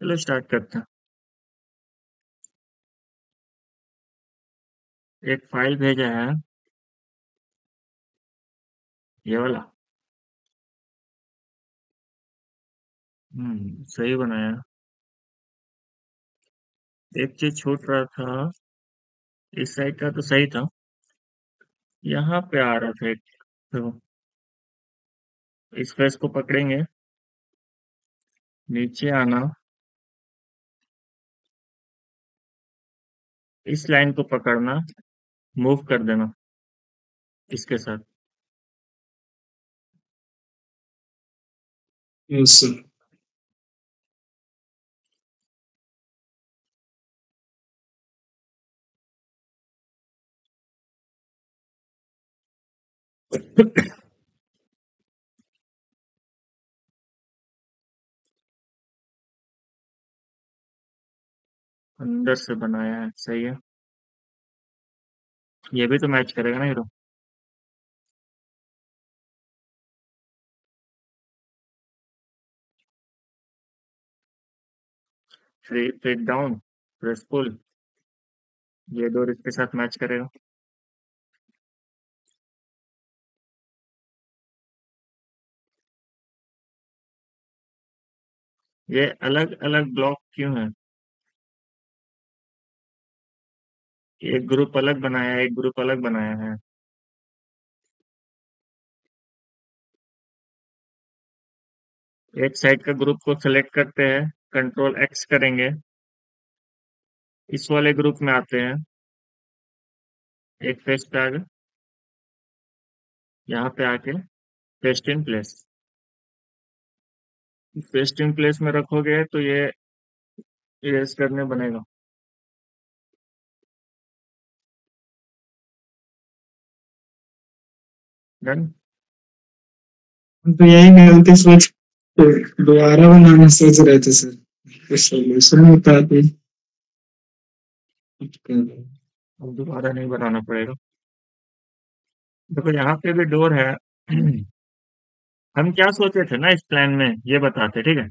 चलो स्टार्ट करते हैं। एक फाइल भेजा है, ये वाला। सही बनाया। एक चीज छूट रहा था। इस साइड का तो सही था। यहाँ पे आ रहा था एक। तो इस फेस को पकड़ेंगे, नीचे आना, इस लाइन को पकड़ना, मूव कर देना इसके साथ। Yes sir. अंदर से बनाया है, सही है। ये भी तो मैच करेगा ना hero. Three click down, press pull. ये डोर इसके साथ मैच करेगा। ये अलग अलग ब्लॉक क्यों है? एक ग्रुप अलग बनाया है, एक ग्रुप अलग बनाया है। एक साइड का ग्रुप को सेलेक्ट करते हैं, कंट्रोल एक्स करेंगे, इस वाले ग्रुप में आते हैं। एक फेस पे आ गए, यहाँ पे आके paste in place. Paste in place में रखोगे तो ये इरेज करने बनेगा। डन। हम तो यही गलती सोच के दोबारा बनाना सोच रहे थे सर। कुछ सोल्यूशन होता तो अब दोबारा नहीं बनाना पड़ेगा। देखो यहाँ पे भी डोर है। हम क्या सोचे थे ना इस प्लान में, ये बताते, ठीक है।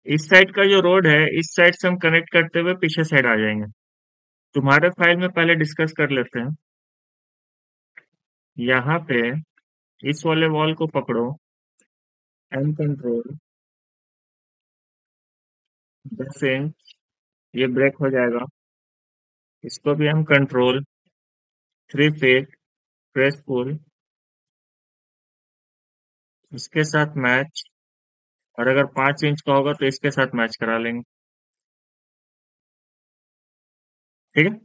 इस साइड का जो रोड है, इस साइड से हम कनेक्ट करते हुए पीछे साइड आ जाएंगे। तुम्हारे फाइल में पहले डिस्कस कर लेते हैं। यहाँ पे इस वाले वॉल को पकड़ो, एम कंट्रोल 10 इंच, ये ब्रेक हो जाएगा। इसको भी हम कंट्रोल 3 फीट, प्रेस पुल, इसके साथ मैच। और अगर 5 इंच का होगा तो इसके साथ मैच करा लेंगे। ठीक है।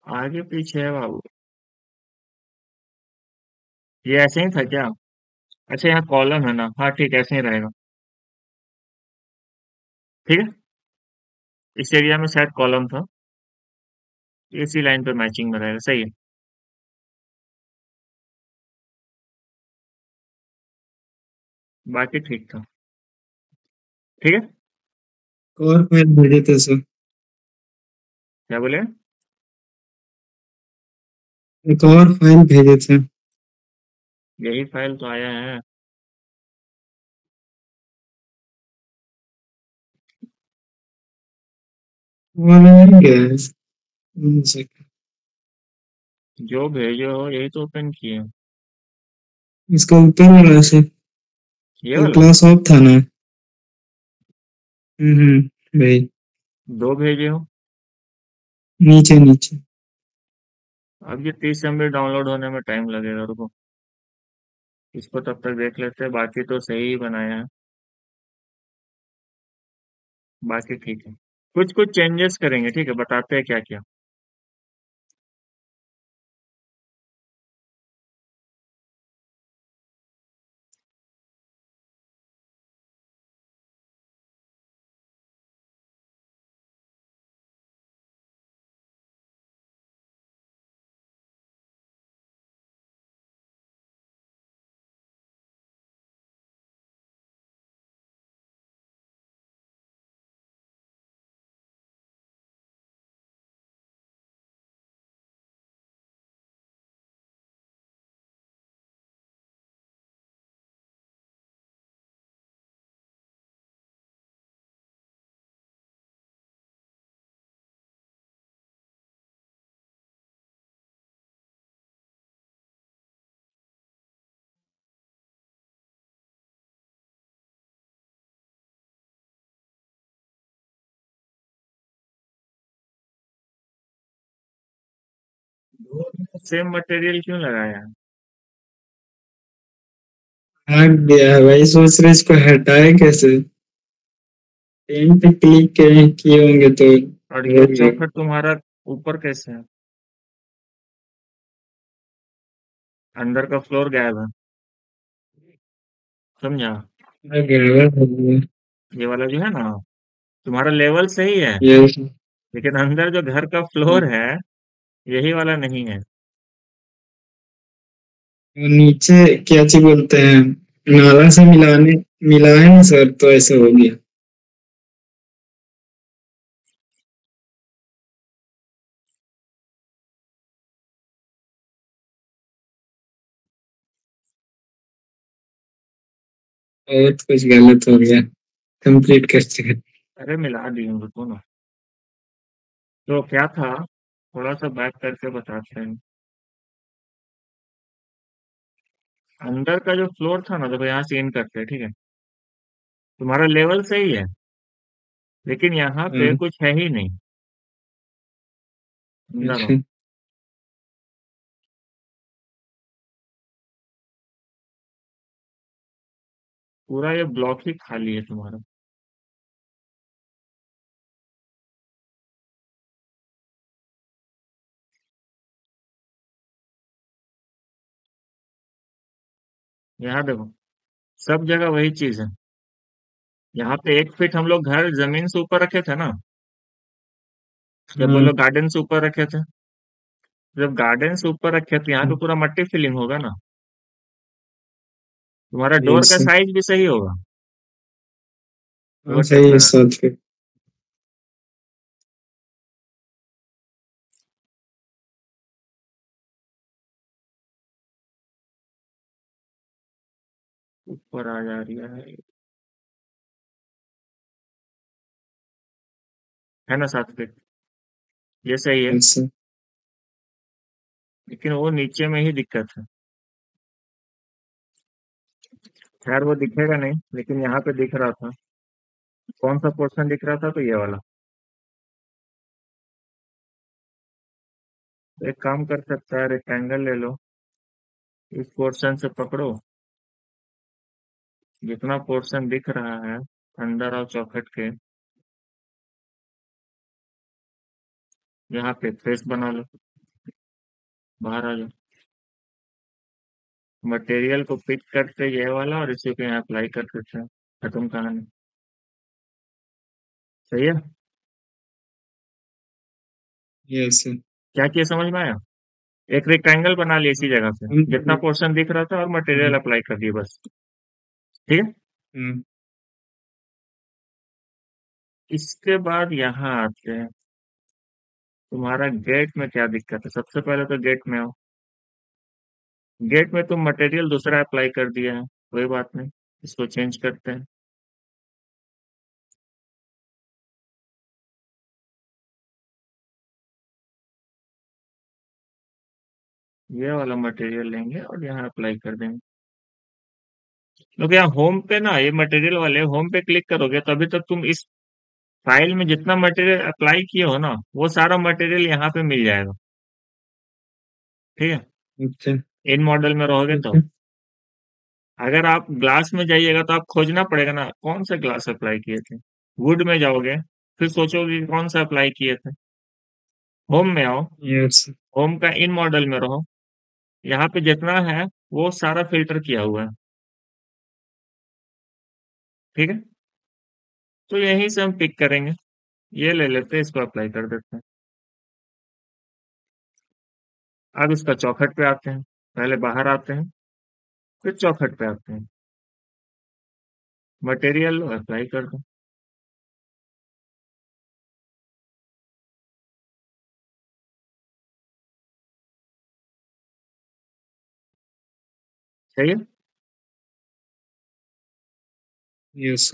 आगे पीछे है बाबू। ये ऐसे ही था क्या? अच्छा, यहाँ कॉलम है ना, हाँ ठीक है, ऐसे ही रहेगा। ठीक है। इस एरिया में शायद कॉलम था। इसी लाइन पे मैचिंग में रहेगा, सही है। बाकी ठीक था। ठीक है। और फाइल भेजे थे सर। क्या बोले? एक और फाइल भेजे थे। यही फाइल तो आया है। वो नहीं गया है। जो भेजे हो यही तो ओपन किए। इसका ऊपर वाला से ये कल वाला। क्लास ऑफ था ना। भाई दो भेजे हो। नीचे नीचे। अब ये 30 MB डाउनलोड होने में टाइम लगेगा, रुको। इसको तब तक देख लेते हैं, बाकी तो सही ही बनाया है। बाकी ठीक है। कुछ कुछ चेंजेस करेंगे, ठीक है, बताते हैं क्या क्या। सेम मटेरियल क्यों लगाया है? हट गया है भाई, सोच रहे इसको हटाए कैसे। पेन पे क्लिक किए होंगे तो और हो ये गया। चौखट तुम्हारा ऊपर कैसे है? अंदर का फ्लोर गायब है। समझा? गड़बड़ हो गया। ये वाला जो है ना, तुम्हारा लेवल सही है, ये लेकिन अंदर जो घर का फ्लोर है, यही वाला नहीं है। नीचे क्या चीज बोलते हैं, नाला से मिला है ना सर, तो ऐसे हो गया। बहुत कुछ गलत हो गया कंप्लीट करते करते। अरे मिला दी हूँ, रुको ना। तो क्या था, थोड़ा सा बैक करके बताते हैं। अंदर का जो फ्लोर था ना, देखो यहाँ से इन करते हैं, ठीक है। तुम्हारा लेवल सही है, लेकिन यहाँ पे हाँ, कुछ है ही नहीं। अंदर आओ। अच्छा। पूरा ये ब्लॉक ही खाली है तुम्हारा। यहाँ देखो, सब जगह वही चीज है। यहाँ पे 1 फीट हम लोग घर जमीन से ऊपर रखे थे ना, जब वो हाँ, लोग गार्डन से ऊपर रखे थे। जब गार्डन से ऊपर रखे थे, यहाँ पे पूरा मट्टी फिलिंग होगा ना। तुम्हारा डोर का यस। साइज भी सही होगा। हाँ वो टेप सही है लगा दो। 7 फीट। ऊपर आ जा रही है ना 7 फीट? ये सही है। यस। लेकिन वो नीचे में ही दिक्कत है। खैर वो दिखेगा नहीं, लेकिन यहाँ पे दिख रहा था। कौन सा पोर्शन दिख रहा था? तो ये वाला। एक काम कर सकता है, रेक्टेंगल ले लो, इस पोर्शन से पकड़ो। जितना पोर्शन दिख रहा है अंदर और चौखट के, यहाँ पे फेस बना लो। बाहर आ जाओ। मटेरियल को पिक करते ये वाला और इसी पे यहाँ अप्लाई कर देते हैं। खत्म कहानी। सही है। यस। क्या किया समझ में आया? एक रेक्टेंगल बना लिया इसी जगह पे, जितना पोर्शन दिख रहा था, और मटेरियल अप्लाई कर दिया बस। ठीक है। इसके बाद यहाँ आते हैं। तुम्हारा गेट में क्या दिक्कत है? सबसे पहले तो गेट में आओ। गेट में तुम मटेरियल दूसरा अप्लाई कर दिया है, कोई बात नहीं, इसको चेंज करते हैं। ये वाला मटेरियल लेंगे और यहाँ अप्लाई कर देंगे। क्योंकि यहाँ होम पे ना, ये मटेरियल वाले होम पे क्लिक करोगे तभी तक तुम इस फाइल में जितना मटेरियल अप्लाई किए हो ना, वो सारा मटेरियल यहाँ पे मिल जाएगा। ठीक है। अच्छा। इन मॉडल में रहोगे तो। अच्छा। अगर आप ग्लास में जाइएगा तो आप खोजना पड़ेगा ना, कौन सा ग्लास अप्लाई किए थे। वुड में जाओगे, फिर सोचोगे कि कौन सा अप्लाई किए थे। होम में आओ। यस। होम का इन मॉडल में रहो। यहाँ पे जितना है वो सारा फिल्टर किया हुआ है। ठीक है। तो यहीं से हम पिक करेंगे। ये ले लेते हैं, इसको अप्लाई कर देते हैं। अब इसका चौखट पे आते हैं। पहले बाहर आते हैं, फिर चौखट पे आते हैं। मटेरियल अप्लाई कर दो। सही है। यस।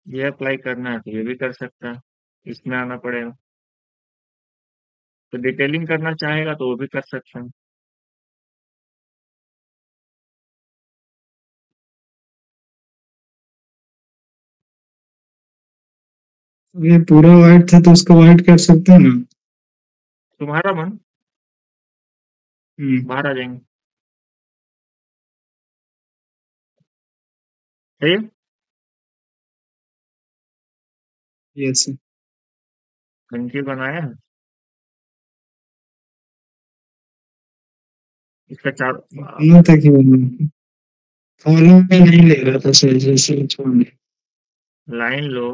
ये अप्लाई करना है तो ये भी कर सकता है। इसमें आना पड़ेगा। तो डिटेलिंग करना चाहेगा तो वो भी कर सकता है। ये पूरा व्हाइट था तो उसको व्हाइट कर सकते हैं ना। तुम्हारा मन, हम्म। बाहर आ जाएंगे। सही है। यस। घंटी बनाया है, इसका चार इतना तक ही बना। फॉलो में नहीं ले रहा था सही से, इसलिए छोड़ दिया। लाइन लो,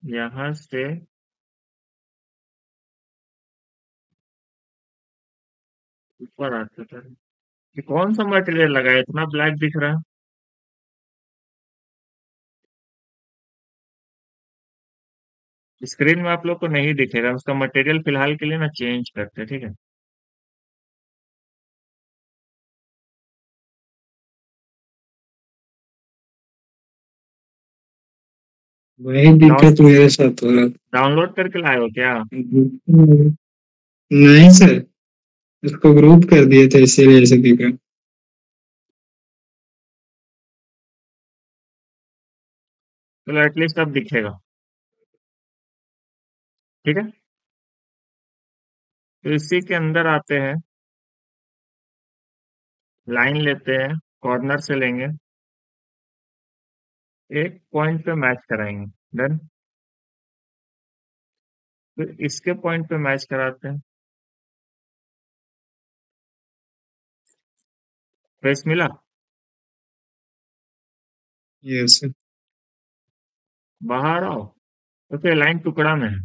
यहाँ से ऊपर आते थे। ये कौन सा मटेरियल लगा है, इतना ब्लैक दिख रहा है। स्क्रीन में आप लोग को नहीं दिखेगा, उसका मटेरियल फिलहाल के लिए ना चेंज करते हैं, ठीक है। वही डाउन दिक्कत मेरे साथ हो रहा डाउनलोड करके लाए हो क्या? था। नहीं सर, उसको ग्रुप कर दिए थे इसीलिए ऐसे दिखा। चलो एटलीस्ट अब दिखेगा, ठीक है। तो इसी के अंदर आते हैं, लाइन लेते हैं, कॉर्नर से लेंगे, एक पॉइंट पे मैच कराएंगे। डन। फिर इसके पॉइंट पे मैच कराते हैं। फेस मिला। यस। बाहर आओ। तो फिर लाइन टुकड़ा में है,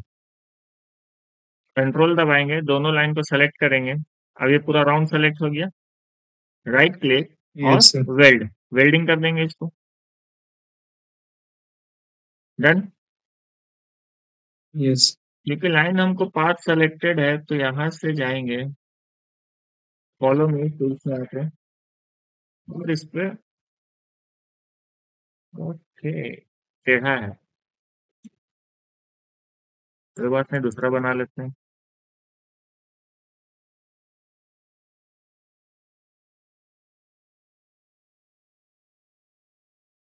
कंट्रोल दबाएंगे, दोनों लाइन को सेलेक्ट करेंगे। अब ये पूरा राउंड सेलेक्ट हो गया। राइट क्लिक और यस सर। वेल्डिंग कर देंगे इसको। डन। यस। क्योंकि लाइन हमको पाथ सेलेक्टेड है, तो यहां से जाएंगे, फॉलो मी टूल से आते हैं, और इस पे ओके टेढ़ा है, कोई बात नहीं, दूसरा बना लेते हैं।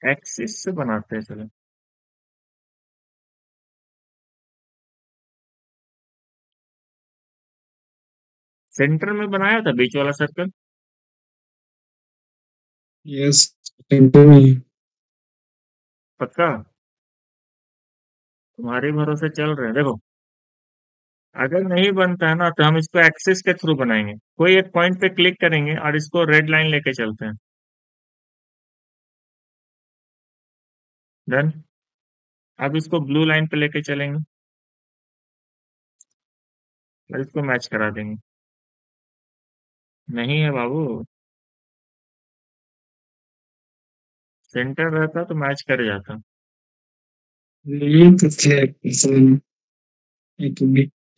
एक्सिस से बनाते हैं, चलो। सेंटर में बनाया था बीच वाला सर्कल। यस। टेंपल में। पक्का? तुम्हारे भरोसे चल रहे हैं, देखो। अगर नहीं बनता है ना, तो हम इसको एक्सिस के थ्रू बनाएंगे, कोई एक पॉइंट पे क्लिक करेंगे और इसको रेड लाइन लेके चलते हैं। डन। अब इसको ब्लू लाइन पे लेके चलेंगे और इसको मैच करा देंगे। नहीं है बाबू, सेंटर रहता तो मैच कर जाता। ये तो थे एक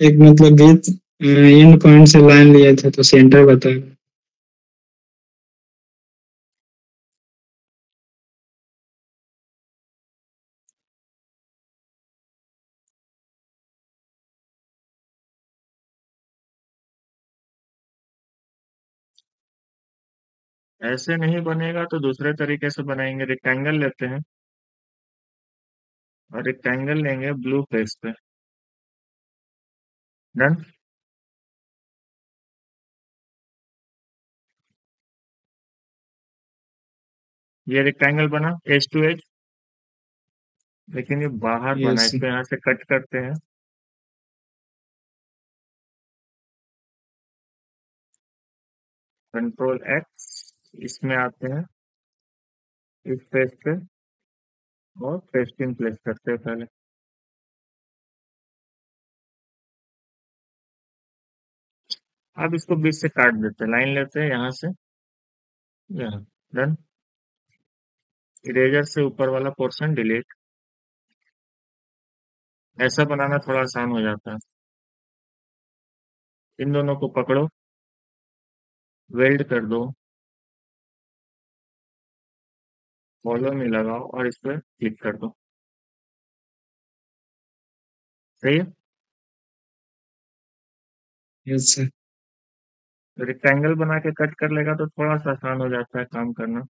एक मतलब बीच इन पॉइंट से लाइन लिया था तो सेंटर बताया। ऐसे नहीं बनेगा तो दूसरे तरीके से बनाएंगे, रेक्टेंगल लेते हैं और रेक्टेंगल लेंगे ब्लू फेस पे। डन। ये रेक्टेंगल बना एज टू एज, लेकिन ये बाहर बना, यस। इसको यहाँ से कट करते हैं। कंट्रोल एक्स, इसमें आते हैं, इस फेस पे, और पेस्टिंग प्लेस करते हैं पहले। अब इसको बीच से काट देते हैं, लाइन लेते हैं यहाँ से यहाँ। डन। इरेजर से ऊपर वाला पोर्शन डिलीट। ऐसा बनाना थोड़ा आसान हो जाता है। इन दोनों को पकड़ो, वेल्ड कर दो, फॉलो में लगाओ और इस पर क्लिक कर दो। सही है। Yes sir. रेक्टेंगल बना के कट कर लेगा तो थोड़ा सा आसान हो जाता है काम करना।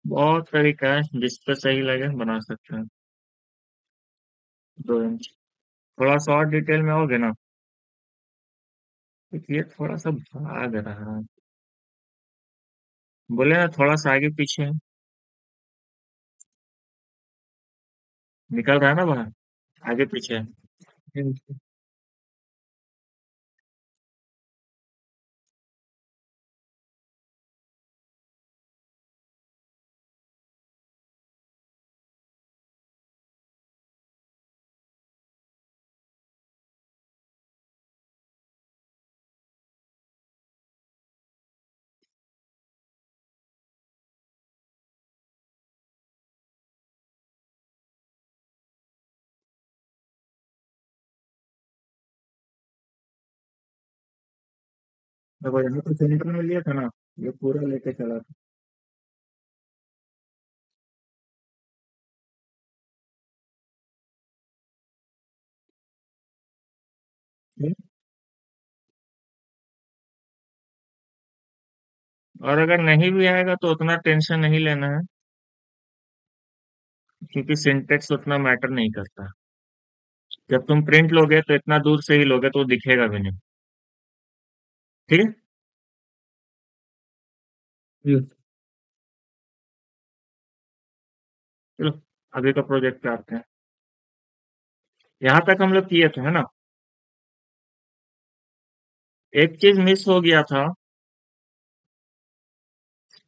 बहुत तरीका है, जिस पे सही लगे बना सकते हैं। 2 इंच। थोड़ा सा और डिटेल में आओगे ना? क्योंकि ये थोड़ा सा भाग रहा है। बोले ना थोड़ा सा आगे पीछे है। निकल रहा है ना बाहर? आगे पीछे है। देखो यहाँ पे सेंटर में लिया था ना, ये पूरा लेके चला था। ठीक? और अगर नहीं भी आएगा तो उतना टेंशन नहीं लेना है, क्योंकि सिंटेक्स उतना मैटर नहीं करता। जब तुम प्रिंट लोगे तो इतना दूर से ही लोगे तो वो दिखेगा भी नहीं। ठीक है। चलो, अभी का प्रोजेक्ट पे आते हैं। यहाँ तक हम लोग किए थे, है ना? एक चीज मिस हो गया था।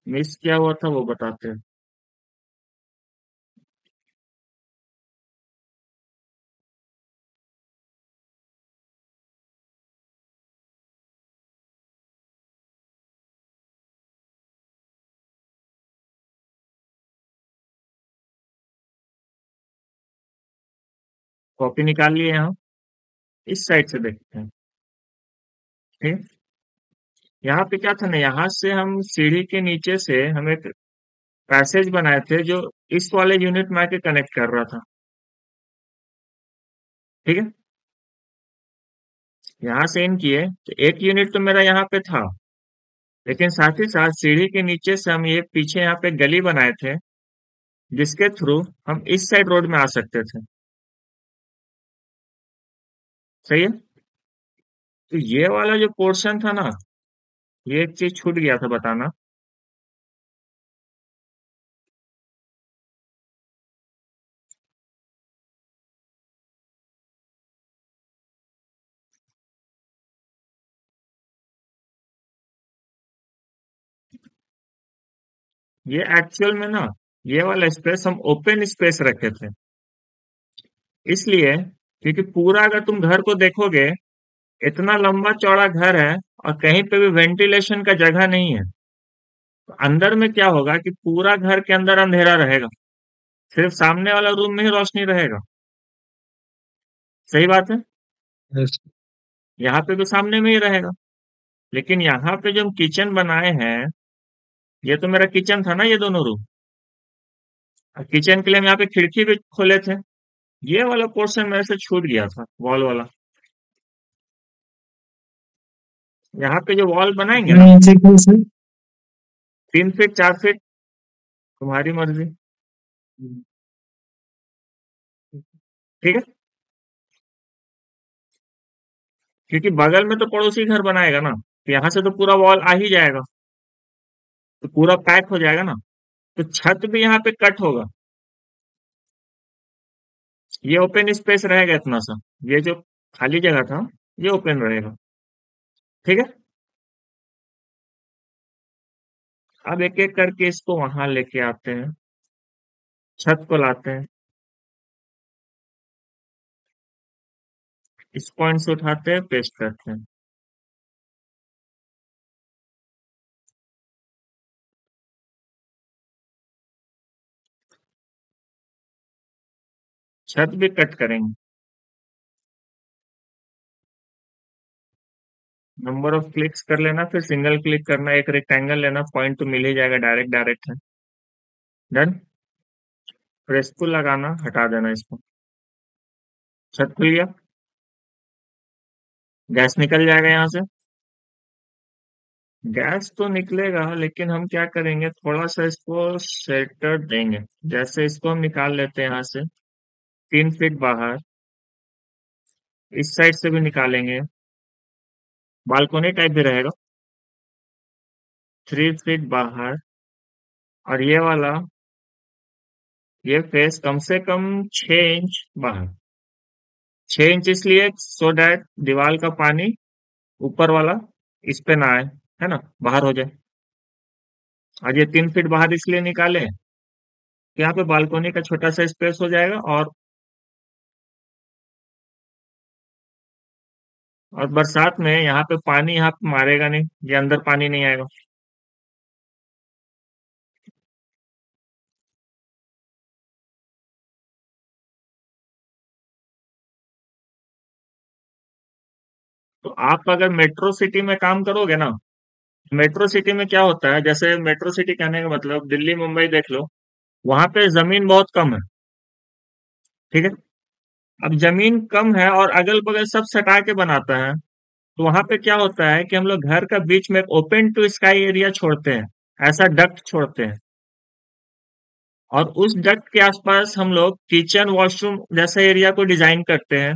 मिस क्या हुआ था वो बताते हैं। कॉपी निकाल लिए यहाँ। इस साइड से देखते हैं। ठीक। यहाँ पे क्या था ना, यहाँ से हम सीढ़ी के नीचे से हम एक पैसेज बनाए थे जो इस वाले यूनिट में आके कनेक्ट कर रहा था। ठीक है। यहाँ से इन किए तो एक यूनिट तो मेरा यहाँ पे था, लेकिन साथ ही साथ सीढ़ी के नीचे से हम ये पीछे यहाँ पे गली बनाए थे, जिसके थ्रू हम इस साइड रोड में आ सकते थे। सही है। तो ये वाला जो पोर्शन था ना, ये एक चीज छूट गया था बताना। ये एक्चुअल में ना, ये वाला स्पेस हम ओपन स्पेस रखे थे। इसलिए क्योंकि पूरा अगर तुम घर को देखोगे, इतना लंबा चौड़ा घर है और कहीं पे भी वेंटिलेशन का जगह नहीं है। तो अंदर में क्या होगा कि पूरा घर के अंदर अंधेरा रहेगा, सिर्फ सामने वाला रूम में ही रोशनी रहेगा। सही बात है। यहाँ पे तो सामने में ही रहेगा। लेकिन यहाँ पे जो हम किचन बनाए हैं, ये तो मेरा किचन था ना, ये दोनों रूम। किचन के लिए हम यहाँ पे खिड़की भी खोले थे। ये वाला पोर्शन मेरे से छूट गया था, वॉल वाला। यहाँ पे जो वॉल बनाएंगे ना, नीचे कैसे? 3 फीट 4 फीट, तुम्हारी मर्जी। ठीक है। क्योंकि बगल में तो पड़ोसी घर बनाएगा ना, तो यहाँ से तो पूरा वॉल आ ही जाएगा, तो पूरा पैक हो जाएगा ना। तो छत भी यहाँ पे कट होगा। ये ओपन स्पेस रहेगा इतना सा। ये जो खाली जगह था, ये ओपन रहेगा। ठीक है। अब एक एक करके इसको वहां लेके आते हैं, छत को लाते हैं। इस पॉइंट से उठाते हैं, पेस्ट करते हैं। छत भी कट करेंगे। नंबर ऑफ क्लिक्स कर लेना, फिर सिंगल क्लिक करना, एक रेक्टेंगल लेना, पॉइंट तो मिल ही जाएगा, डायरेक्ट डायरेक्ट है। डन। फिर इसको लगाना, हटा देना इसको। छत खुल गया। गैस निकल जाएगा यहाँ से। गैस तो निकलेगा, लेकिन हम क्या करेंगे, थोड़ा सा इसको शेल्टर देंगे। जैसे इसको हम निकाल लेते हैं यहाँ से 3 फीट बाहर, इस साइड से भी निकालेंगे, बालकोनी टाइप भी रहेगा, 3 फीट बाहर। और ये वाला, ये फेस कम से कम 6 इंच बाहर। 6 इंच इसलिए सो डैट दीवार का पानी ऊपर वाला इस पे ना आए, है ना, बाहर हो जाए। और ये 3 फीट बाहर इसलिए निकाले कि यहाँ पे बालकोनी का छोटा सा स्पेस हो जाएगा, और बरसात में यहाँ पे पानी यहाँ पे मारेगा नहीं, ये अंदर पानी नहीं आएगा। तो आप अगर मेट्रो सिटी में काम करोगे ना, मेट्रो सिटी में क्या होता है, जैसे मेट्रो सिटी कहने का मतलब दिल्ली मुंबई देख लो, वहां पे जमीन बहुत कम है, ठीक है। अब जमीन कम है और अगल बगल सब सटा के बनाता है, तो वहां पे क्या होता है कि हम लोग घर का बीच में एक ओपन टू स्काई एरिया छोड़ते हैं, ऐसा डक्ट छोड़ते हैं। और उस डक्ट के आसपास हम लोग किचन वॉशरूम जैसा एरिया को डिजाइन करते हैं,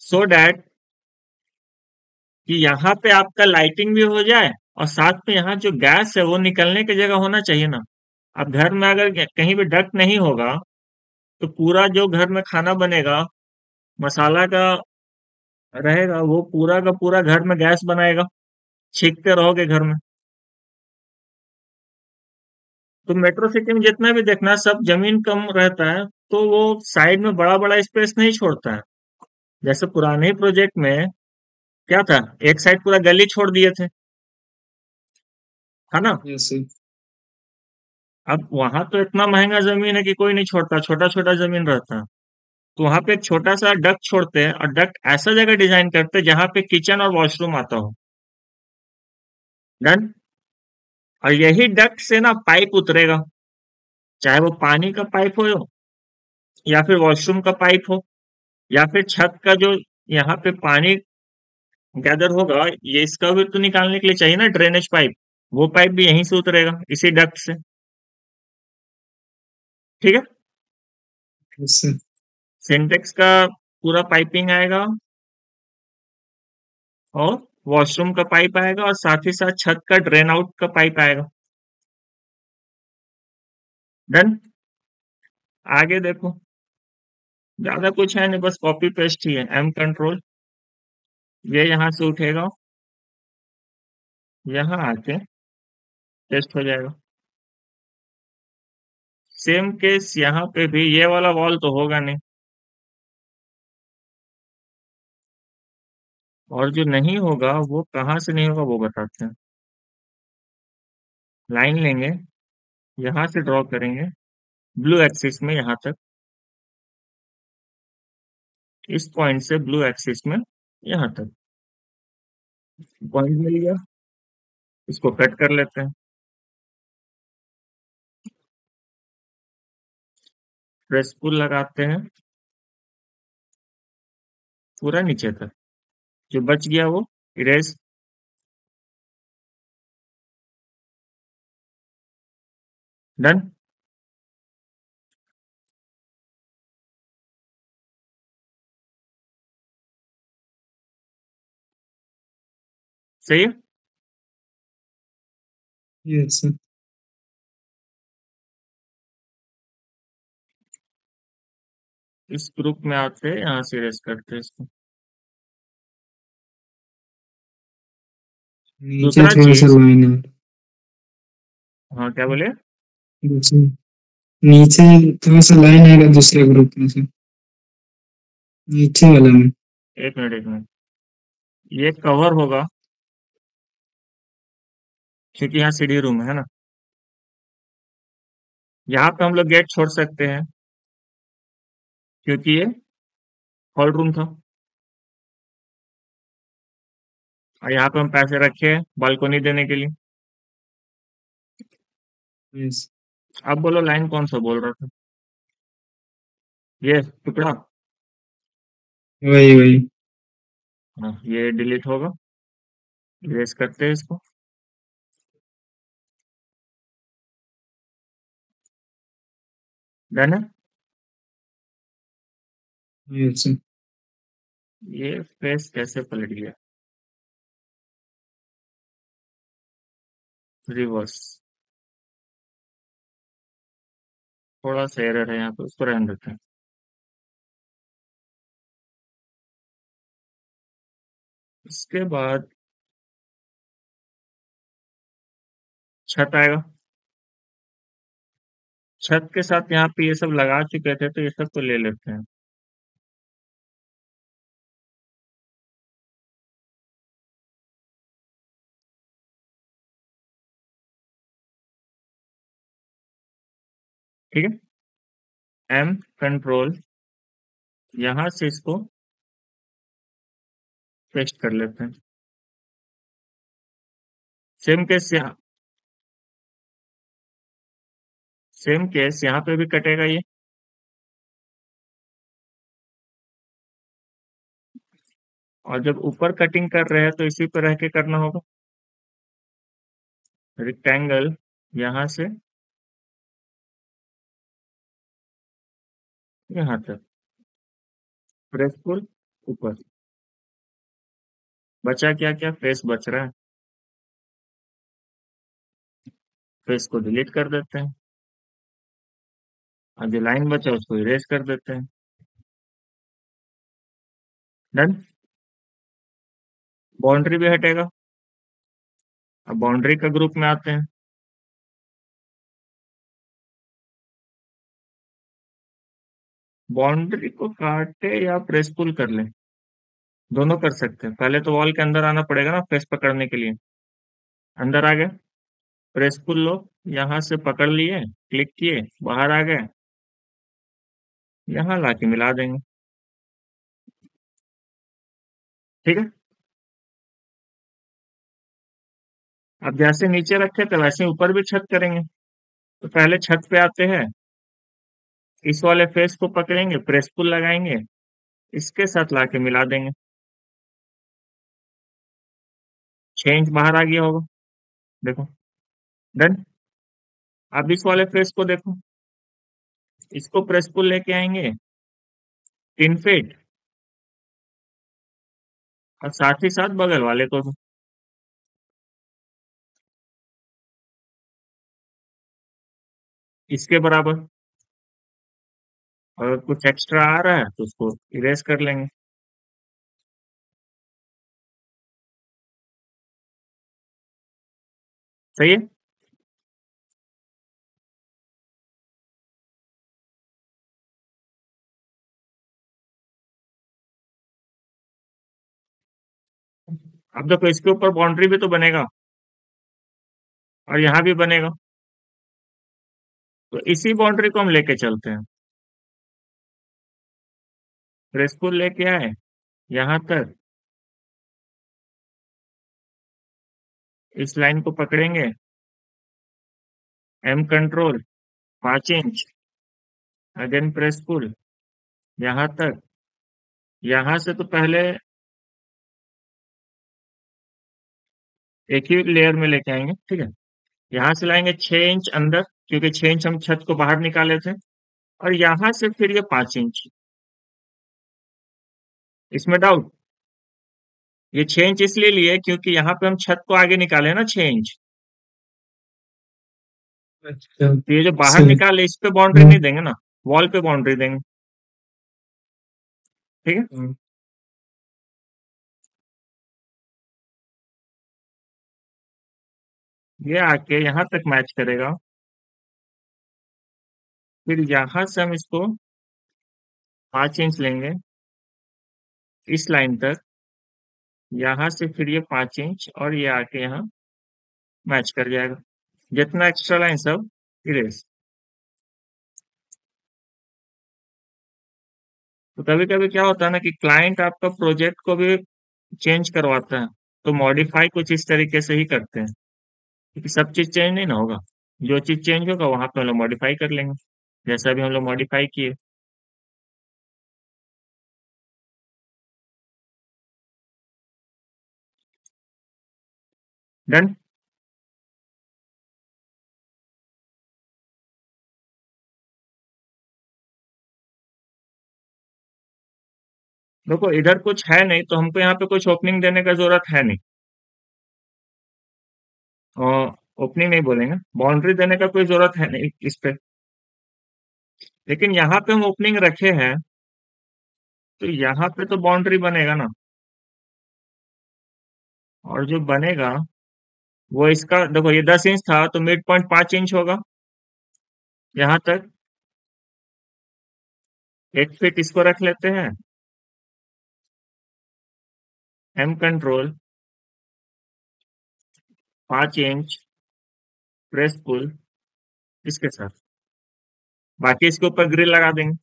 सो डैट कि यहाँ पे आपका लाइटिंग भी हो जाए, और साथ में यहाँ जो गैस है वो निकलने की जगह होना चाहिए ना। अब घर में अगर कहीं भी डक्ट नहीं होगा, तो पूरा जो घर में खाना बनेगा, मसाला का रहेगा, वो पूरा का पूरा घर में गैस बनाएगा, छींकते रहोगे घर में। तो मेट्रो सिटी में जितना भी देखना, सब जमीन कम रहता है, तो वो साइड में बड़ा बड़ा स्पेस नहीं छोड़ता है। जैसे पुराने प्रोजेक्ट में क्या था, एक साइड पूरा गली छोड़ दिए थे, है ना। ऐसे। अब वहां तो इतना महंगा जमीन है कि कोई नहीं छोड़ता, छोटा छोटा जमीन रहता है। तो वहां पे एक छोटा सा डक्ट छोड़ते हैं, और डक्ट ऐसा जगह डिजाइन करते हैं जहां पे किचन और वॉशरूम आता हो। डन। और यही डक्ट से ना पाइप उतरेगा, चाहे वो पानी का पाइप हो, या फिर वॉशरूम का पाइप हो, या फिर छत का जो यहाँ पे पानी गैदर होगा, ये इसका भी तो निकालने के लिए चाहिए ना ड्रेनेज पाइप। वो पाइप भी यहीं से उतरेगा, इसी डक्ट से। ठीक है। ऐसे। सिंटेक्स का पूरा पाइपिंग आएगा, और वॉशरूम का पाइप आएगा, और साथ ही साथ छत का ड्रेन आउट का पाइप आएगा। डन। आगे देखो, ज्यादा कुछ है नहीं, बस कॉपी पेस्ट ही है, एम कंट्रोल। ये यहाँ से उठेगा, यहाँ आके टेस्ट हो जाएगा। सेम केस यहाँ पे भी, ये वाला वॉल तो होगा नहीं। और जो नहीं होगा वो कहाँ से नहीं होगा वो बताते हैं। लाइन लेंगे, यहाँ से ड्रॉ करेंगे, ब्लू एक्सिस में यहाँ तक, इस पॉइंट से ब्लू एक्सिस में यहाँ तक पॉइंट मिल गया। इसको कट कर लेते हैं, प्रेस पुल लगाते हैं पूरा नीचे तक, जो बच गया वो इरेज। डन। सही है। ऐसे। इस ग्रुप में आते हैं, यहाँ से इरेज करते हैं इसको। नीचे दूसरा थोड़ा सा चीज, लाइन है। हाँ क्या बोले। दूसरे नीचे थोड़ा सा लाइन आएगा दूसरे ग्रुप में से, नीचे वाला में। एक मिनट एक मिनट, ये कवर होगा, क्योंकि यहाँ सीढ़ी रूम है ना। यहाँ पे हम लोग गेट छोड़ सकते हैं, क्योंकि ये हॉल रूम था। और यहाँ पे हम पैसे रखे हैं बालकोनी देने के लिए। यस। अब बोलो लाइन कौन सा बोल रहा था, ये टुकड़ा। वही वही। हाँ, ये डिलीट होगा, इरेज करते हैं इसको। डन है। अच्छा। ये फेस कैसे पलट गया? रिवर्स। थोड़ा सा एरर है यहाँ पे, उसको रहने देते हैं। इसके बाद छत आएगा। छत के साथ यहाँ पे ये सब लगा चुके थे, तो ये सब तो ले लेते हैं। ठीक है। एम कंट्रोल, यहाँ से इसको पेस्ट कर लेते हैं। सेम केस यहाँ, सेम केस यहाँ पे भी कटेगा ये। और जब ऊपर कटिंग कर रहे हैं तो इसी पे रह के करना होगा। रेक्टेंगल यहाँ से यहाँ तक, प्रेस पुल ऊपर। बचा क्या क्या? फेस बच रहा है। फेस को डिलीट कर देते हैं, और जो लाइन बचा उसको इरेज कर देते हैं। डन। बाउंड्री भी हटेगा। अब बाउंड्री का ग्रुप में आते हैं। बाउंड्री को काटे या प्रेस पुल कर लें, दोनों कर सकते हैं। पहले तो वॉल के अंदर आना पड़ेगा ना फेस पकड़ने के लिए। अंदर आ गए, प्रेस पुल लो, यहाँ से पकड़ लिए, क्लिक किए, बाहर आ गए, यहाँ लाके मिला देंगे। ठीक है। अब जैसे नीचे रखे थे वैसे ऊपर भी छत करेंगे। तो पहले छत पे आते हैं, इस वाले फेस को पकड़ेंगे, प्रेस पुल लगाएंगे, इसके साथ लाके मिला देंगे। चेंज बाहर आ गया होगा, देखो। डन। अब इस वाले फेस को देखो, इसको प्रेस पुल लेके आएंगे, टिन फेट, और साथ ही साथ बगल वाले को भी। इसके बराबर। अगर कुछ एक्स्ट्रा आ रहा है तो उसको इरेज कर लेंगे। सही है। अब देखो इसके ऊपर बाउंड्री भी तो बनेगा, और यहाँ भी बनेगा। तो इसी बाउंड्री को हम लेके चलते हैं। प्रेस पुल लेके आए यहाँ तक, इस लाइन को पकड़ेंगे, M control, 5 inch, again press pull यहाँ तक। यहाँ से तो पहले एक ही लेयर में लेके आएंगे, ठीक है। यहाँ से लाएंगे 6 इंच अंदर, क्योंकि 6 इंच हम छत को बाहर निकाले थे। और यहाँ से फिर ये 5 इंच। इसमें डाउट? ये 6 इंच इसलिए लिए क्योंकि यहाँ पे हम छत को आगे निकाले ना 6 इंच। अच्छा। तो ये जो बाहर सही। निकाले इस पे बाउंड्री हाँ। नहीं देंगे ना, वॉल पे बाउंड्री देंगे। ठीक है। हाँ। ये आके यहाँ तक मैच करेगा। फिर यहाँ से हम इसको 5 इंच लेंगे, इस लाइन तक। यहाँ से फिर ये 5 इंच, और ये आके यहाँ मैच कर जाएगा। जितना एक्स्ट्रा लाइन सब इरेज। तो कभी कभी क्या होता है ना कि क्लाइंट आपका प्रोजेक्ट को भी चेंज करवाता है, तो मॉडिफाई कुछ इस तरीके से ही करते हैं, क्योंकि सब चीज चेंज नहीं ना होगा। जो चीज चेंज होगा वहां पे हम लोग मॉडिफाई कर लेंगे, जैसा भी हम लोग मॉडिफाई किए। डन। देखो इधर कुछ है नहीं तो हमको यहाँ पे कुछ ओपनिंग देने का जरूरत है नहीं। और ओपनिंग नहीं बोलेंगे, बाउंड्री देने का कोई जरूरत है नहीं इस पे। लेकिन यहाँ पे हम ओपनिंग रखे हैं, तो यहाँ पे तो बाउंड्री बनेगा ना। और जो बनेगा वो इसका देखो, ये 10 इंच था तो मिड पॉइंट 5 इंच होगा यहाँ तक। 1 फीट इसको रख लेते हैं। एम कंट्रोल 5 इंच प्रेस पुल इसके साथ, बाकी इसके ऊपर ग्रिल लगा देंगे।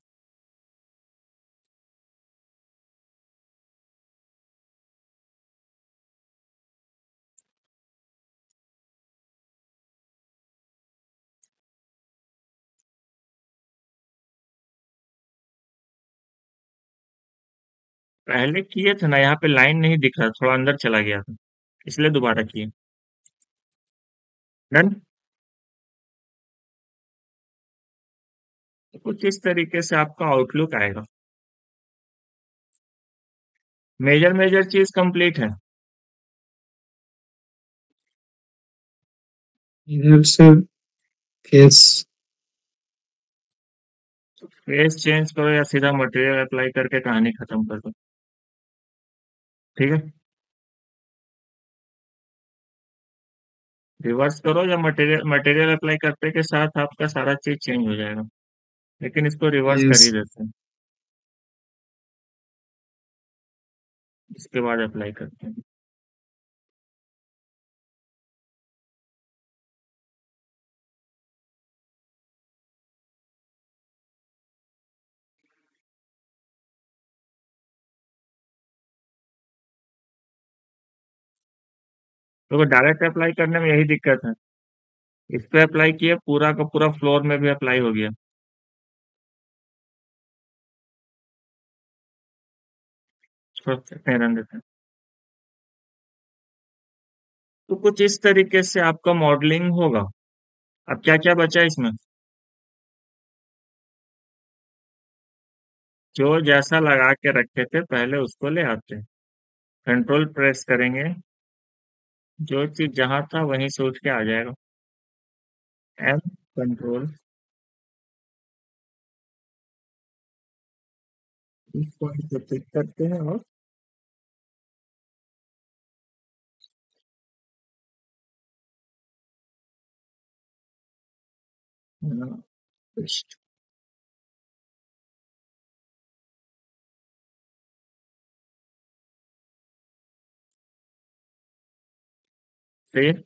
पहले किए थे ना, यहाँ पे लाइन नहीं दिख रहा, थोड़ा अंदर चला गया था, इसलिए दोबारा किए। डन। तो कुछ इस तरीके से आपका आउटलुक आएगा। मेजर मेजर चीज कंप्लीट है। इधर से फेस फेस चेंज करो या सीधा मटेरियल अप्लाई करके कहानी खत्म कर दो। ठीक है। रिवर्स करो या मटेरियल मटेरियल अप्लाई करते के साथ आपका सारा चीज चेंज हो जाएगा। लेकिन इसको रिवर्स कर यस। ही देते हैं, इसके बाद अप्लाई करते हैं। तो डायरेक्ट अप्लाई करने में यही दिक्कत है। इस पे अप्लाई किए, पूरा का पूरा फ्लोर में भी अप्लाई हो गया। छोड़ सकते हैं, रहने देते हैं। तो कुछ इस तरीके से आपका मॉडलिंग होगा। अब क्या क्या बचा इसमें? जो जैसा लगा के रखे थे पहले उसको ले आते हैं। कंट्रोल प्रेस करेंगे, जो चीज जहां था वहीं से उठ के आ जाएगा। एम कंट्रोल, इस पॉइंट को पिक करते हैं और पेस्ट। फिर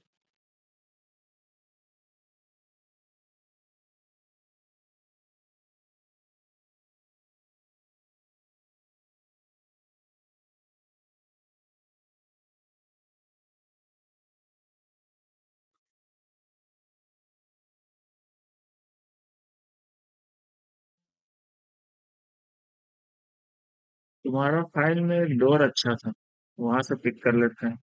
तुम्हारा फाइल में एक डोर अच्छा था, वहां से पिक कर लेते हैं।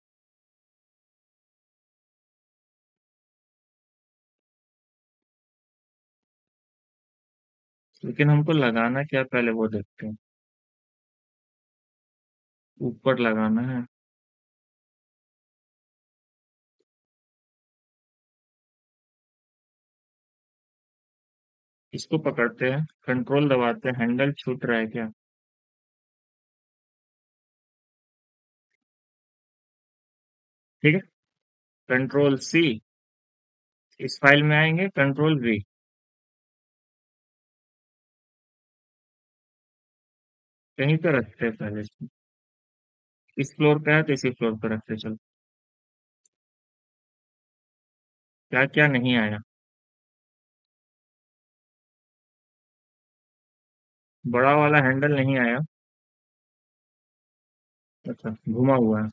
लेकिन हमको लगाना क्या पहले वो देखते हैं। ऊपर लगाना है। इसको पकड़ते हैं, कंट्रोल दबाते हैं, हैंडल छूट रहा है क्या? ठीक है। कंट्रोल सी, इस फाइल में आएंगे, कंट्रोल वी। कहीं पे रखते हैं पहले इसको। इस फ्लोर पे है तो इसी फ्लोर पे रखते हैं, चलो। क्या क्या नहीं आया? बड़ा वाला हैंडल नहीं आया। अच्छा, घुमा हुआ है।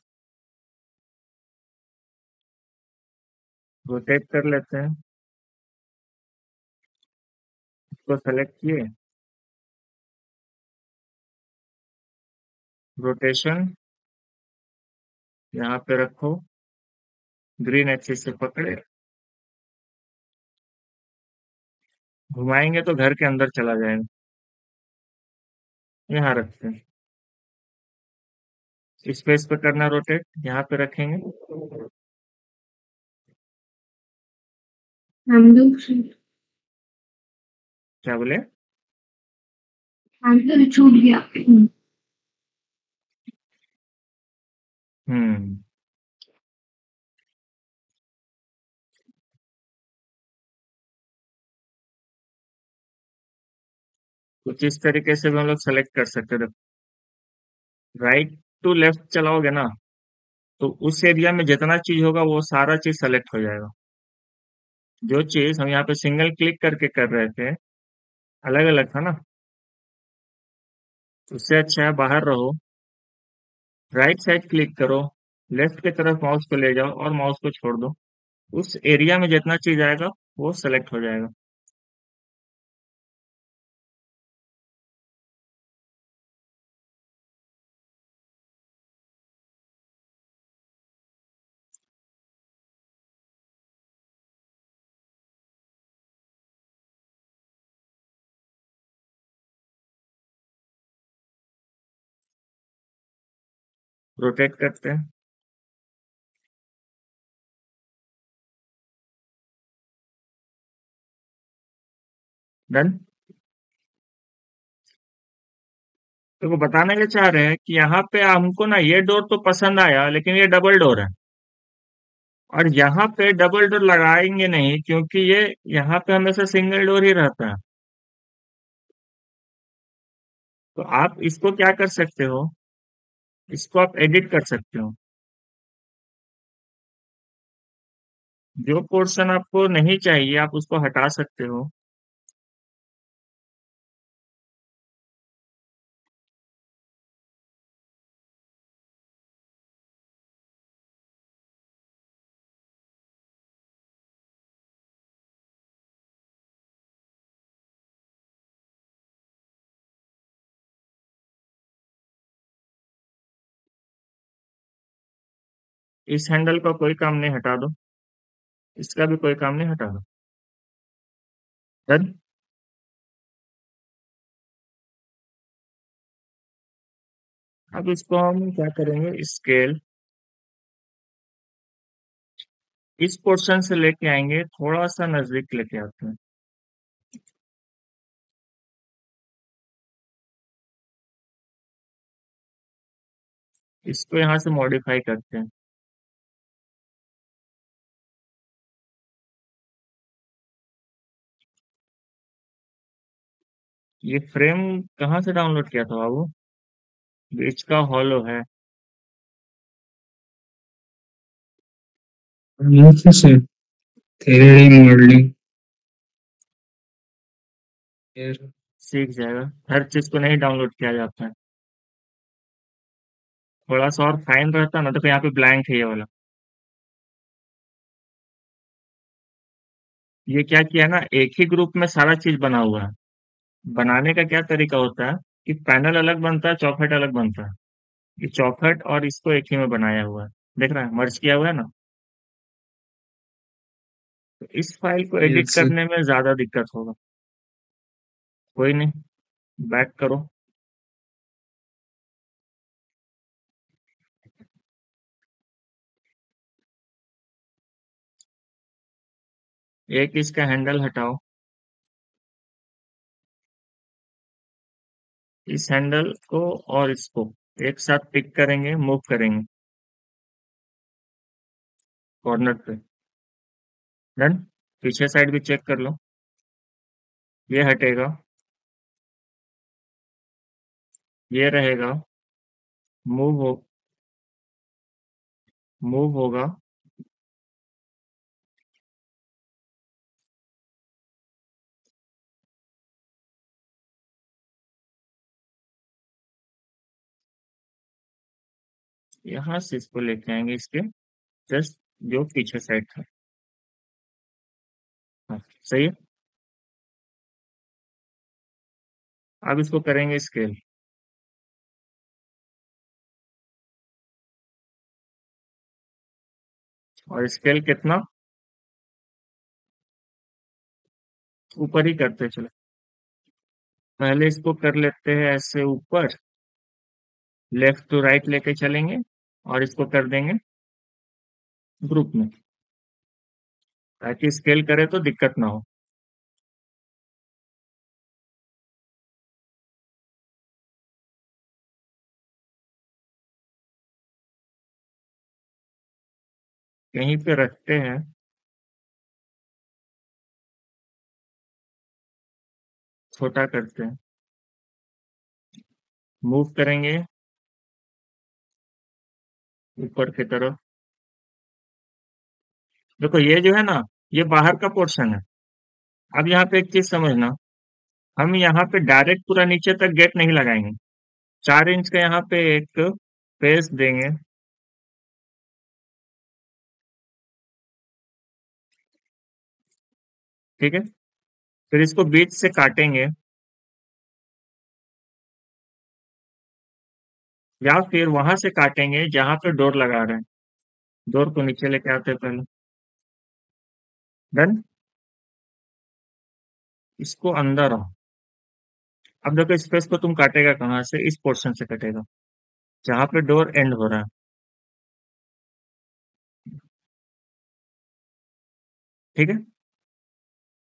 रोटेट कर लेते हैं। इसको सेलेक्ट किए, रोटेशन यहाँ पे रखो, ग्रीन एक्सिस से पकड़े, घुमाएंगे तो घर के अंदर चला जाएगा। यहाँ रखते हैं। स्पेस पे करना रोटेट, यहाँ पे रखेंगे। हैंडल क्या बोले? हैंडल छूट गया। हम्म। कुछ इस तरीके से भी हम लोग सेलेक्ट कर सकते हैं। राइट टू लेफ्ट चलाओगे ना, तो उस एरिया में जितना चीज होगा वो सारा चीज सेलेक्ट हो जाएगा। जो चीज हम यहाँ पे सिंगल क्लिक करके कर रहे थे, अलग अलग था ना। उससे अच्छा है बाहर रहो, राइट साइड क्लिक करो, लेफ्ट की तरफ माउस को ले जाओ और माउस को छोड़ दो। उस एरिया में जितना चीज आएगा वो सेलेक्ट हो जाएगा। रोटेट करते हैं। डन। तो वो बताने के चाह रहे हैं कि यहाँ पे हमको ना ये डोर तो पसंद आया, लेकिन ये डबल डोर है। और यहाँ पे डबल डोर लगाएंगे नहीं, क्योंकि ये यहाँ पे हमेशा सिंगल डोर ही रहता है। तो आप इसको क्या कर सकते हो, इसको आप एडिट कर सकते हो। जो पोर्शन आपको नहीं चाहिए आप उसको हटा सकते हो। इस हैंडल का कोई काम नहीं, हटा दो। इसका भी कोई काम नहीं, हटा दो। डन। अब इसको हम क्या करेंगे, स्केल इस पोर्शन से लेके आएंगे, थोड़ा सा नजदीक लेके आते हैं। इसको यहाँ से मॉडिफाई करते हैं। ये फ्रेम कहाँ से डाउनलोड किया था बाबू? बीच का हॉलो है। नीचे से 3D मॉडलिंग। सीख जाएगा, हर चीज को नहीं डाउनलोड किया जाता है। थोड़ा सा और फाइन रहता ना, तो यहाँ पे ब्लैंक है ये वाला। ये क्या किया ना, एक ही ग्रुप में सारा चीज बना हुआ है। बनाने का क्या तरीका होता है कि पैनल अलग बनता है, चौखट अलग बनता है। ये चौखट और इसको एक ही में बनाया हुआ है। देख रहा है, मर्ज किया हुआ है ना। तो इस फाइल को एडिट यस। करने में ज्यादा दिक्कत होगा। कोई नहीं, बैक करो। एक इसका हैंडल हटाओ। इस हैंडल को और इसको एक साथ पिक करेंगे, मूव करेंगे कॉर्नर पे। डन। पीछे साइड भी चेक कर लो। ये हटेगा, ये रहेगा। मूव हो, मूव होगा। यहाँ से इसको लेके आएंगे इसके जस्ट जो पीछे साइड था। हाँ, सही है। अब इसको करेंगे स्केल। और स्केल कितना, ऊपर ही करते चलो। पहले इसको कर लेते हैं ऐसे ऊपर, लेफ्ट टू राइट लेके चलेंगे और इसको कर देंगे ग्रुप में, ताकि स्केल करे तो दिक्कत ना हो। यहीं पे रखते हैं। छोटा करते हैं। मूव करेंगे ऊपर की तरफ। देखो ये जो है ना, ये बाहर का पोर्शन है। अब यहाँ पे एक चीज समझना, हम यहाँ पे डायरेक्ट पूरा नीचे तक गेट नहीं लगाएंगे। 4 इंच का यहाँ पे एक पेस देंगे। ठीक है। फिर इसको बीच से काटेंगे, या फिर वहां से काटेंगे जहां पे डोर लगा रहे हैं। डोर को नीचे लेके आते हैं पहले। डन। इसको अंदर आओ। अब देखो स्पेस को तुम काटेगा कहाँ से, इस पोर्शन से कटेगा जहां पे डोर एंड हो रहा है। ठीक है।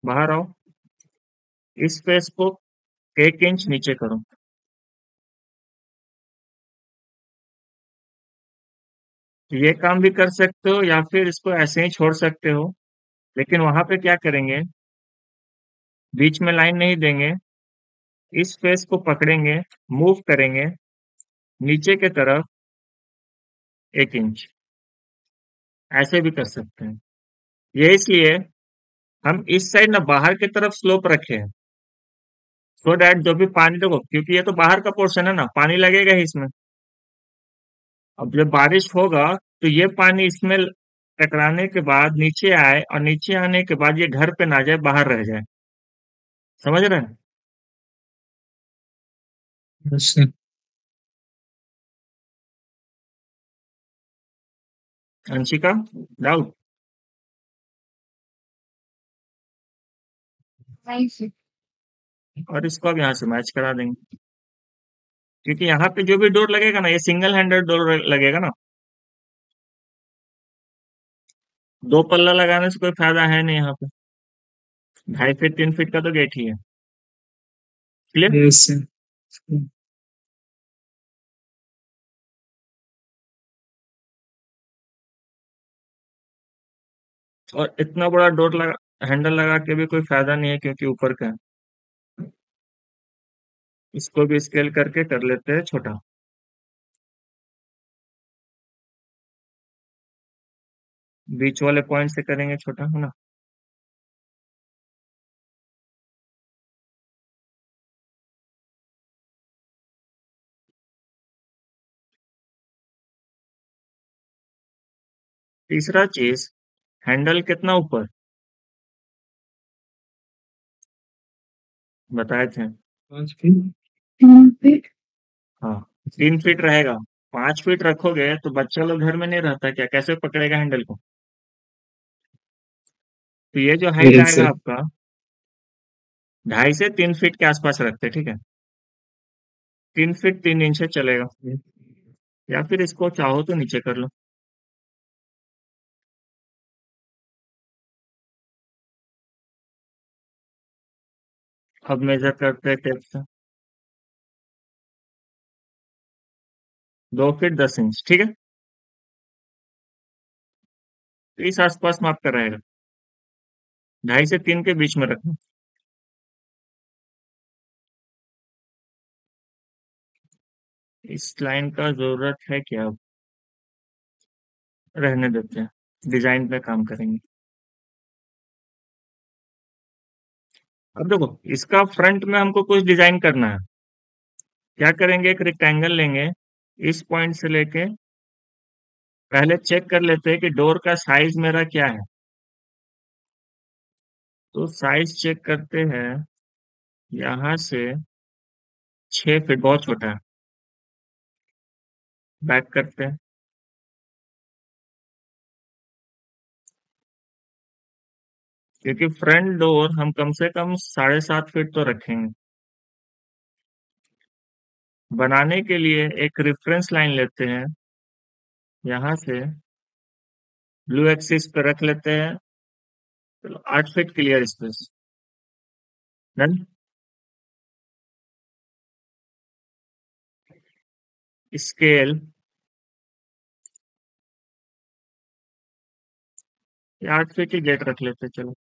बाहर आओ। इस स्पेस को 1 इंच नीचे करो। तो ये काम भी कर सकते हो या फिर इसको ऐसे ही छोड़ सकते हो। लेकिन वहां पे क्या करेंगे, बीच में लाइन नहीं देंगे। इस स्पेस को पकड़ेंगे, मूव करेंगे नीचे के तरफ 1 इंच। ऐसे भी कर सकते हैं। ये इसलिए हम इस साइड ना बाहर की तरफ स्लोप रखे हैं, सो डैट जो भी पानी, देखो क्योंकि ये तो बाहर का पोर्शन है ना, पानी लगेगा ही इसमें। अब जब बारिश होगा तो ये पानी इसमें टकराने के बाद नीचे आए, और नीचे आने के बाद ये घर पे ना जाए, बाहर रह जाए। समझ रहे हैं? अच्छा। अंशिका, डाउट? और इसको अब यहाँ से मैच करा देंगे, क्योंकि यहाँ पे जो भी डोर लगेगा ना, ये सिंगल हैंडेड डोर लगेगा ना। 2 पल्ला लगाने से कोई फायदा है नहीं यहाँ पे। 2.5 फीट 3 फीट का तो गेट ही है। क्लियर। यस। और इतना बड़ा डोर लगा, हैंडल लगा के भी कोई फायदा नहीं है, क्योंकि ऊपर का है। इसको भी स्केल करके कर लेते हैं छोटा। बीच वाले पॉइंट से करेंगे छोटा, है ना। तीसरा चीज, हैंडल कितना ऊपर बताए थे? 5 फीट। हाँ, 3 फीट रहेगा। 5 फीट रखोगे तो बच्चा लोग घर में नहीं रहता क्या, कैसे पकड़ेगा हैंडल को? तो ये जो हाइट यस आएगा सर। आपका, 2.5 से 3 फीट के आसपास रखते, ठीक है। 3 फीट 3 इंच से चलेगा। या फिर इसको चाहो तो नीचे कर लो। अब मेजर करते हैं टेप से। 2 फीट 10 इंच, ठीक है। तो इस आसपास में आपका रहेगा। 2.5 से 3 के बीच में रखना। इस लाइन का जरूरत है क्या? रहने देते हैं, डिजाइन पे काम करेंगे। अब देखो, इसका फ्रंट में हमको कुछ डिजाइन करना है। क्या करेंगे, एक रेक्टेंगल लेंगे, इस पॉइंट से लेके पहले चेक कर लेते हैं कि डोर का साइज मेरा क्या है। तो साइज चेक करते हैं, यहाँ से 6 फीट बहुत छोटा है। बैक करते हैं। क्योंकि फ्रंट डोर हम कम से कम 7.5 फीट तो रखेंगे। बनाने के लिए एक रेफरेंस लाइन लेते हैं, यहाँ से ब्लू एक्सिस पे रख लेते हैं। चलो 8 feet clear space done. Scale 8 feet ही गेट रख लेते हैं, चलो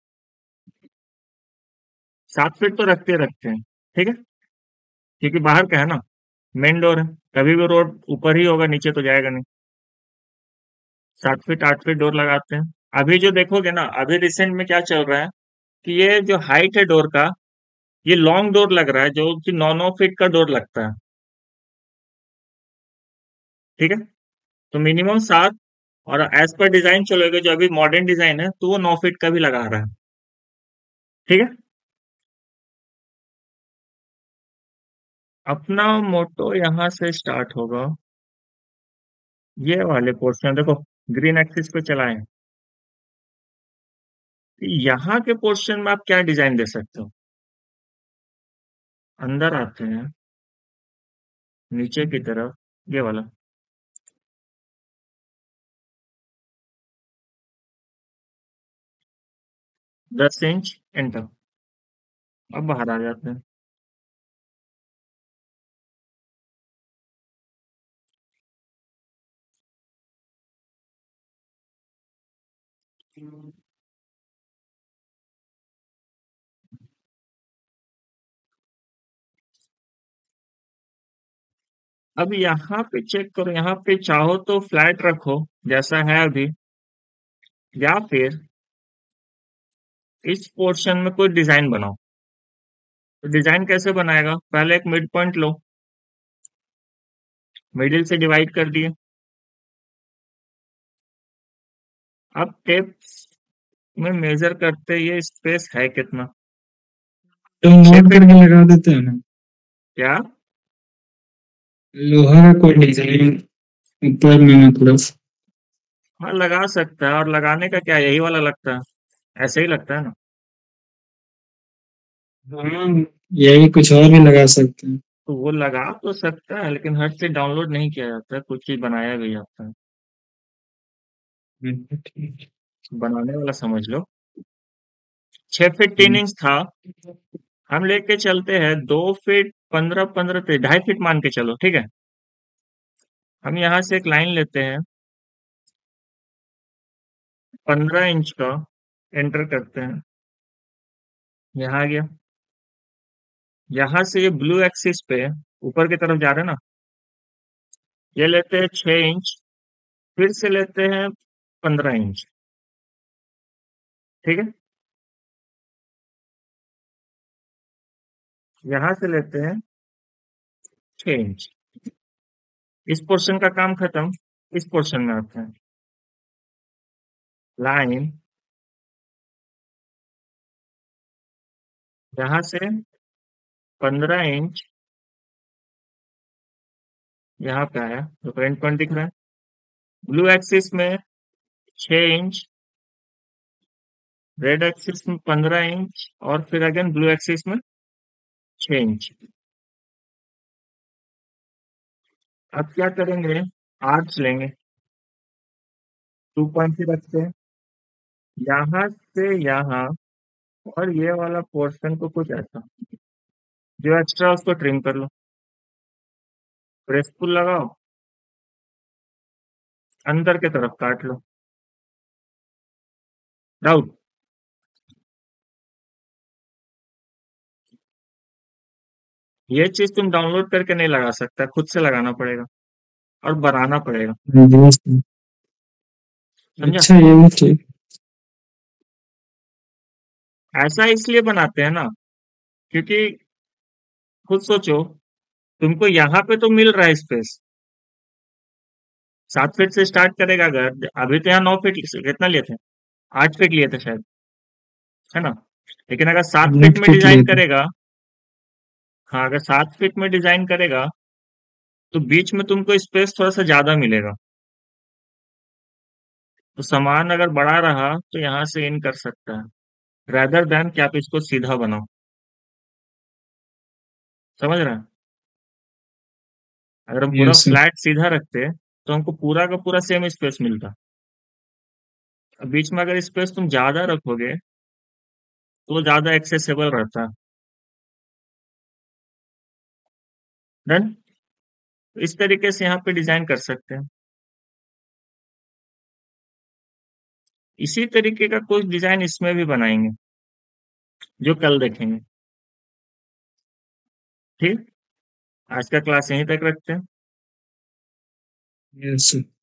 7 फीट तो रखते रखते हैं, ठीक है, क्योंकि बाहर का है ना, मेन डोर है, कभी भी रोड ऊपर ही होगा, नीचे तो जाएगा नहीं। 7 फीट 8 फीट डोर लगाते हैं। अभी जो देखोगे ना, अभी रिसेंट में क्या चल रहा है कि ये जो हाइट है डोर का, ये लॉन्ग डोर लग रहा है, जो कि 9 9 फीट का डोर लगता है, ठीक है। तो मिनिमम 7, और एज पर डिजाइन चलोगे, जो अभी मॉडर्न डिजाइन है, तो वो 9 फीट का भी लगा रहा है, ठीक है। अपना मोटो यहाँ से स्टार्ट होगा, ये वाले पोर्शन देखो, ग्रीन एक्सिस पे चलाएं। यहाँ के पोर्शन में आप क्या डिजाइन दे सकते हो? अंदर आते हैं, नीचे की तरफ, ये वाला 10 इंच एंटर। अब बाहर आ जाते हैं। अब यहाँ पे चेक करो, यहाँ पे चाहो तो फ्लैट रखो जैसा है अभी, या फिर इस पोर्शन में कोई डिजाइन बनाओ। तो डिजाइन कैसे बनाएगा? पहले एक मिड पॉइंट लो, मिडिल से डिवाइड कर दिए। अब टेप में मेजर करते ये स्पेस है कितना? तो 6 नोट फीट करके लगा देते हैं ना, क्या? लोहा का कोई डिजाइन ऊपर में मतलब। हाँ लगा सकता है, और लगाने का क्या, यही वाला लगता है, ऐसे ही लगता है ना। हाँ, यही कुछ और भी लगा सकते हैं। तो वो लगा तो सकता है, लेकिन हर से डाउनलोड नहीं किया जाता है, कुछ चीज बनाया भी जाता है। ठीक। बनाने वाला समझ लो। 6 फीट 3 इंच था, हम लेके चलते हैं 2 फीट 15 15 2.5 फीट मान के चलो, ठीक है। हम यहाँ से एक लाइन लेते हैं 15 इंच का, एंटर करते हैं, यहाँ आ गया। यहाँ से ये ब्लू एक्सिस पे ऊपर की तरफ जा रहे हैं ना, ये लेते हैं 6 इंच, फिर से लेते हैं 15 इंच, ठीक है। यहाँ से लेते हैं 6 इंच। इस पोर्शन का काम खत्म, इस पोर्शन में आते हैं। लाइन यहाँ से 15 इंच यहाँ पे आया, तो फ्रंट पॉइंट दिख रहा है। ब्लू एक्सिस में 6 इंच, रेड एक्सिस में 15 इंच, और फिर अगेन ब्लू एक्सिस में 6 इंच। अब क्या करेंगे, आर्च लेंगे, 2 पॉइंट ही रखते हैं, यहाँ से यहाँ, और ये वाला पोर्शन को कुछ ऐसा, जो एक्स्ट्रा उसको ट्रिम कर लो, प्रेस पुल लगाओ, अंदर की तरफ काट लो, डाउट। ये चीज तुम डाउनलोड करके नहीं लगा सकता, खुद से लगाना पड़ेगा और बनाना पड़ेगा, जी। समझा। अच्छा, ये भी ठीक। ऐसा इसलिए बनाते हैं ना, क्योंकि खुद सोचो, तुमको यहाँ पे तो मिल रहा है स्पेस, 7 फीट से स्टार्ट करेगा अगर, अभी तो यहाँ 9 फीट कितना लिए थे, 8 फीट लिए थे शायद, है ना। लेकिन अगर 7 फीट 8 में फीट लिए डिजाइन थे। करेगा, हाँ अगर 7 फीट में डिजाइन करेगा, तो बीच में तुमको स्पेस थोड़ा सा ज्यादा मिलेगा। तो सामान अगर बड़ा रहा तो यहाँ से इन कर सकता है, रेदर देन कि आप इसको सीधा बनाओ, समझ रहे हैं। अगर हम पूरा यस सर। फ्लैट सीधा रखते तो हमको पूरा का पूरा सेम स्पेस मिलता। अब बीच में अगर स्पेस तुम ज्यादा रखोगे तो ज्यादा एक्सेसिबल रहता। डन। इस तरीके से यहाँ पे डिजाइन कर सकते हैं। इसी तरीके का कुछ डिजाइन इसमें भी बनाएंगे जो कल देखेंगे। ठीक। आज का क्लास यहीं तक रखते हैं। Yes sir.